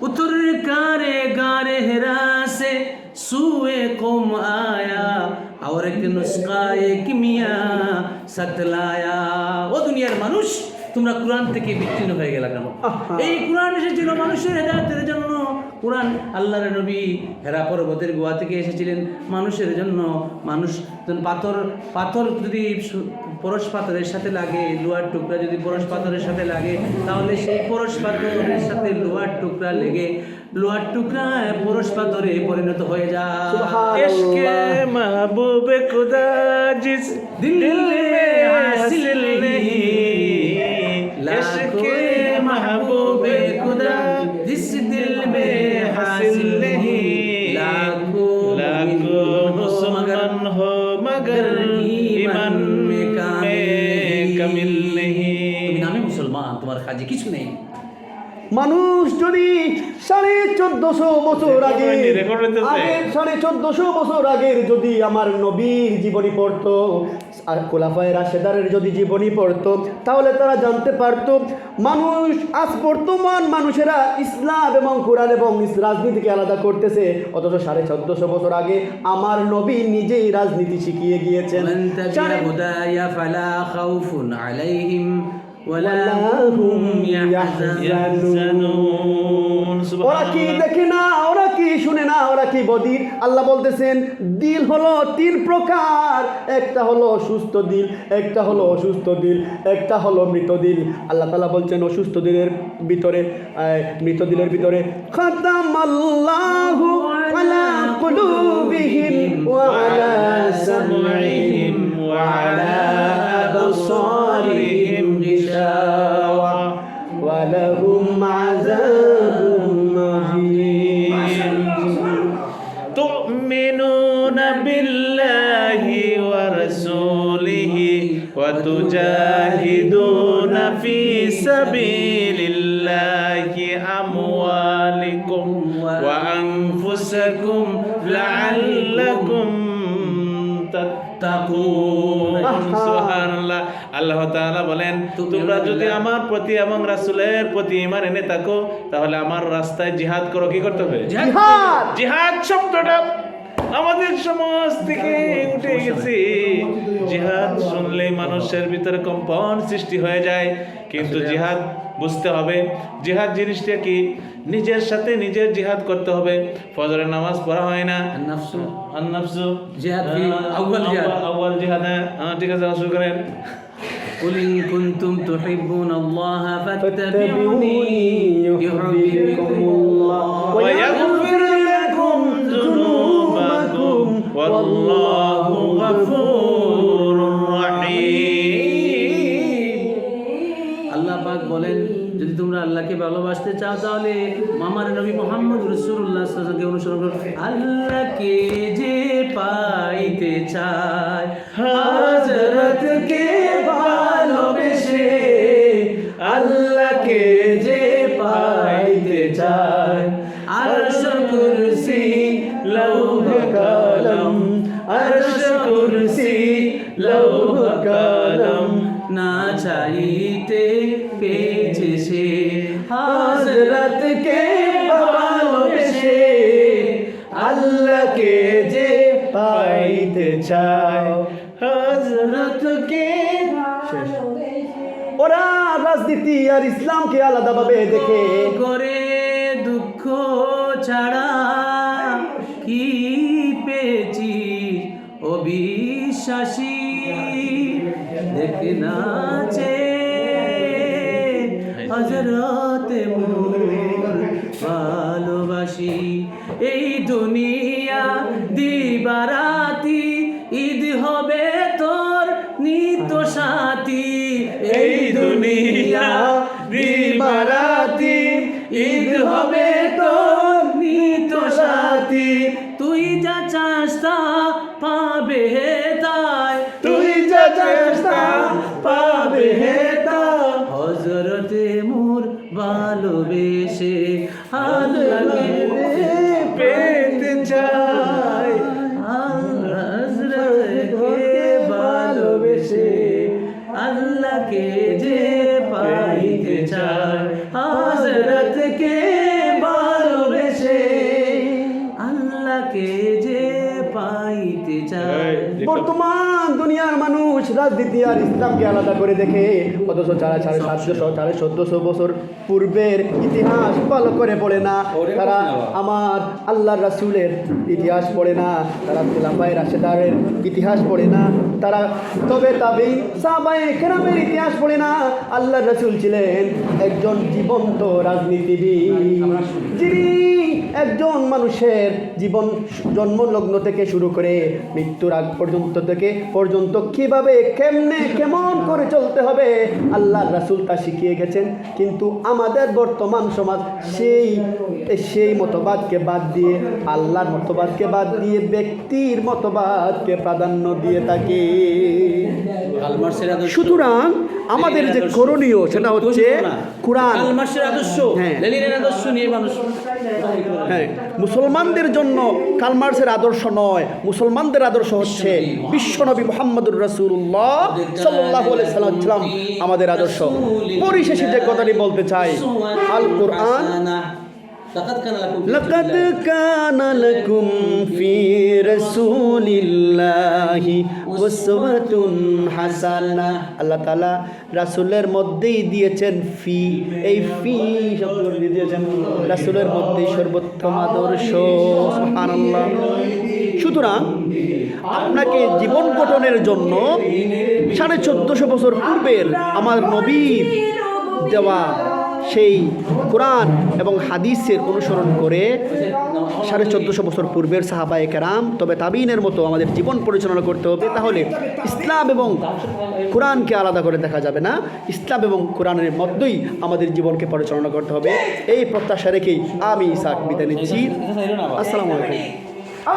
उतर कारे गारे हेरा से सुए कौम आया और एक नुस्खा एक मिया सतलाया। ও দুনিয়ার মানুষ, তোমরা কোরআন থেকে বিচ্ছিন্ন হয়ে গেলা কেন? এই কোরআন এসেছিল মানুষের হেদায়েতের জন্য। কোরআন আল্লাহর নবী হেরা পর্বতের গুহা থেকে এসেছিলেন মানুষের জন্য। মানুষ পাথর যদি পরশ পাথরের সাথে লাগে, লোহার টুকরা যদি পরশ পাথরের সাথে লাগে, তাহলে সেই পরশ পাথরের সাথে লোহার টুকরা লেগে লোহার টুকরা পরশ পাথরে পরিণত হয়ে যায়। ইশকে মাহবুবে খুদা জিস দিল মে হাসিল নেহি, ইশকে মাহবুবে খুদা জিস দিল মে হাসিল নেহি, লাখো মুসলমান হো মগর ঈমান মে কামিল নেহি। তুমি নামে মুসলমান, তোমার কাজে কিছু নেই। মানুষ যদি 1450 বছর আগে 1450 বছর আগের যদি আমার নবীর জীবনী পড়তো আর খোলাফায়ে রাশেদারের যদি জীবনী পড়তো, তাহলে তারা জানতে পারতো মানুষ আজ বর্তমান মানুষেরা ইসলাম এবং কোরআন এবং রাজনীতিকে আলাদা করতেছে, অথচ 1450 বছর আগে আমার নবী নিজেই রাজনীতি শিখিয়ে গিয়েছেন। ওরা কি দেখে না, ওরা কি শুনে না, ওরা কি বধির? আল্লাহ বলতেছেন দিল হলো 3 প্রকার, একটা হলো সুস্থ দিল, একটা হলো অসুস্থ দিল, একটা হলো মৃত দিল। আল্লাহ তাআলা বলছেন অসুস্থ দিলের ভিতরে, মৃত দিলের ভিতরে খাতামাল্লাহু আলা কুলুবিহিম ওয়া আলা সামঈহিম ওয়া আলা আবসারিহিম গিশাওয়া ওয়া লাহুম আযাবুন মুহিন। তুমিনুনা বিল্লাহি ওয়া রাসূলিহি ওয়া তুজাহিদুনা ফি সাবিলিল্লাহি আমওয়ালিকুম ওয়া আনফুসাকুম লাআল্লাকুম তাত্তাকুন। সুবহানাল্লাহ। আল্লাহ তাআলা বলেন তোমরা যদি আমার প্রতি এবং রাসূলের প্রতি ঈমান এনে থাকো, তাহলে আমার রাস্তায় জিহাদ করো। কি করতে হবে? জিহাদ। জিহাদ শব্দটা আমাদের সমাজ থেকে উঠে গেছে। জিহাদ শুনলেই মানুষের ভিতরে কম্পন সৃষ্টি হয়ে যায়, কিন্তু জিহাদ বুঝতে হবে জিহাদ জিনিসটা কি। নিজের সাথে নিজের জিহাদ করতে হবে। ফজরের নামাজ পড়া হয় না, আন-নাফসু জিহাদ কি? আউয়াল জিহাদ। ঠিক আছে, শুরু করেন। قل إن كنتم تحبون الله فاتبعوني يحببكم الله ويغفر لكم ذنوبكم والله غفور رحيم। আল্লাহ পাক বলেন যদি তোমরা আল্লাহকে ভালোবাসতে চাও, তাহলে আমার নবী মুহাম্মদ রাসূলুল্লাহ সাল্লাল্লাহু আলাইহি ওয়াসাল্লামকে অনুসরণ করো। আল্লাহকে যে পাইতে চায়, হযরতকে ভালোবেসে, আল্লাহকে যে পাইতে চায়, আরশ কুরসি লৌহ কলম, আরশ কুরসি লৌহ কলম না চাইতে পেয়েছে সে, হযরতকে ভালোবেসে, আল্লাহকে যে পাইতে চায়, হযরতকে। ওরা রাজনীতি আর ইসলামকে আলাদাভাবে দেখে। করে দুঃখ ছাড়া কি পেয়েছি অবিশ্বাসী, দেখে নাচে হযরতে মোর ভালোবাসি। এই দুনিয়া দিবারাতি ঈদ হবে তোর নিত্য সাথী, এই দুনিয়া দিবারাতি ঈদ হবে তোর নিত্য সাথী। তুই যা চাস তা পাবে তাই, তুই যা চাস তা পাবে তাই, হযরতে মোর ভালোবেসে আল্লাহকে পেতে চাই, হযরতকে ভালোবেসে, আল্লাহকে যে পাইতে চায়, হযরতকে বর্তমান দুনিয়ার মানুষ রাজনীতি আর ইসলামকে আলাদা করে দেখে, অথচ যারা 750 বছর পূর্বের ইতিহাস ভালো করে পড়ে না, তারা আমার আল্লাহর রাসূলের ইতিহাস পড়ে না, তারা খোলাফায়ে রাশেদারের ইতিহাস পড়ে না, তারা তবে তাবেঈন সাহাবায়ে কেরামের ইতিহাস পড়ে না। আল্লাহর রাসূল ছিলেন একজন জীবন্ত রাজনীতিবিদ, যিনি একজন মানুষের জীবন জন্মলগ্ন থেকে শুরু করে মৃত্যুর আগ পর্যন্ত কিভাবে কেমন করে চলতে হবে আল্লাহর রাসূল তা শিখিয়ে গেছেন। কিন্তু আমাদের বর্তমান সমাজ সেই মতবাদকে বাদ দিয়ে, আল্লাহর মতবাদকে বাদ দিয়ে ব্যক্তির মতবাদকে প্রাধান্য দিয়ে থাকে। সুতরাং আমাদের যে করণীয় সেটা হচ্ছে কুরআন, লেনিনের আদর্শ নিয়ে মানুষ। হ্যাঁ, মুসলমানদের জন্য কার্ল মার্ক্সের আদর্শ নয়, মুসলমানদের আদর্শ হচ্ছে বিশ্বনবী মুহাম্মদুর রাসূলুল্লাহ সাল্লাল্লাহু আলাইহি সাল্লাম আমাদের আদর্শ। পরিশেষে যে কথাটি বলতে চাই, আল কোরআন লাকাদ কানা লাকুম ফি রাসূলিল্লাহি উসওয়াতুন হাসানাহ। আল্লাহ তাআলা রাসূলের মধ্যেই দিয়েছেন ফি, এই ফি শব্দটি দিয়েছেন রাসূলের মধ্যেই সর্বোত্তম আদর্শ। সুবহানাল্লাহ। সুতরাং আপনাকে জীবন গঠনের জন্য 1450 বছর পূর্বের আমার নবীর দেওয়া সেই কোরআন এবং হাদিসের অনুসরণ করে 1450 বছর পূর্বের সাহাবায়ে কেরাম তবে তাবিনের মতো আমাদের জীবন পরিচালনা করতে হবে। তাহলে ইসলাম এবং কোরআনকে আলাদা করে দেখা যাবে না, ইসলাম এবং কোরআনের মধ্যেই আমাদের জীবনকে পরিচালনা করতে হবে। এই প্রত্যাশা রেখেই আমি ইসাক বিদায় নিচ্ছি। আসসালামু আলাইকুম।